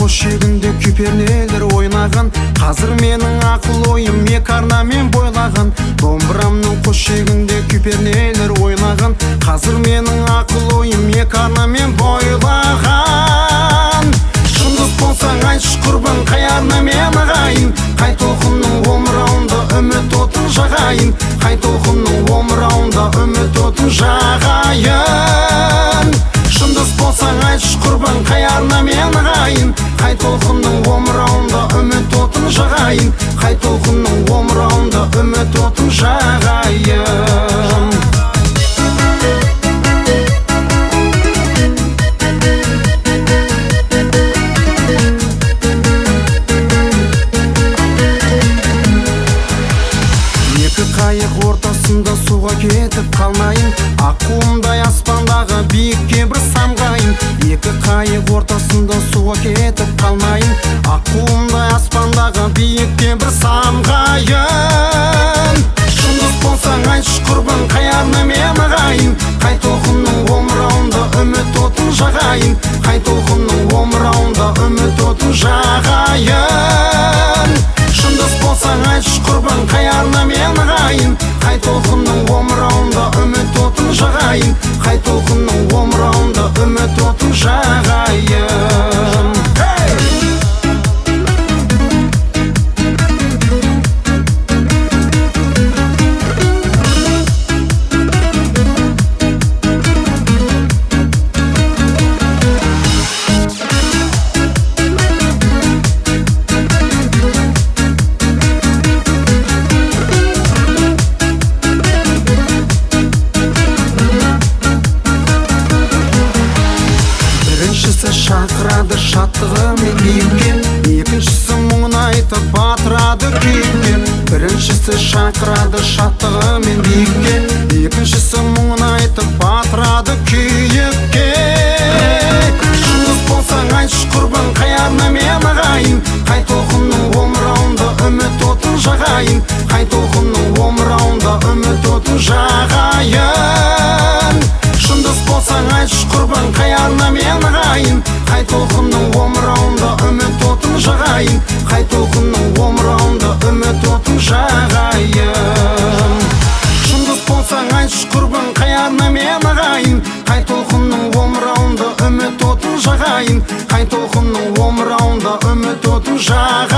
Көшегінде күпернелер ойнаған, қазір менің ақыл ойым екі арнамен бойлаған. Домбырамның көшегінде күпернелер ойнаған, қазір менің ақыл ойым екі арнамен бойлаған. Шындық болсаң айтшы құрбан, қай арна мен ағайын, қай толқынның омырауында үміт отын жағайын, қай толқынның омырауында үміт отын жағайын. Шындық болсаң айтшы құрбан, қай арна мен ағайын, қай толқынның омырауында үміт отын жағайын, қай толқынның омырауында үміт отын жағайын. Екі қайық ортасында суға кетіп қалмайын, аққуымдай аспандағы биікке бір самғайын. Екі қайық ортасында суға кетіп қалмайын, аққуымдай аспандағы биікке бір самғайын. Шындық болсаң айтшы құрбан, қай арна мен ағайын, қай толқынның омырауында үміт отын жағайын, қай толқынның омырауында үміт отын жағайын. Шындық болсаң айтшы құрбан, қай арна мен ағайын, қай толқынның омырауында үміт отын жағайын, қай толқынның омырауында үміт отын жағайын. Біріншісі шақырады шаттығымен биікке, екіншісі мұңын айтып батырады күйікке. Біріншісі шақырады шаттығымен биікке, екіншісі мұңын айтып батырады күйікке. Шындық болсаң айтшы құрбан, қай арна мен ағайын, қай толқынның омырауында үміт отын жағайын, қай толқынның омырауында үміт отын жағайын. Шындық болсаң айтшы құрбан, қай арна мен ағайын, қай толқынның омырауында үміт отын жағайын, қай толқынның омырауында үміт отын жағайын. Шындық болсаң айтшы құрбан, қай арна мен ағайын, қай толқынның омырауында үміт отын жағайын, қай толқынның омырауында үміт отын жағайын.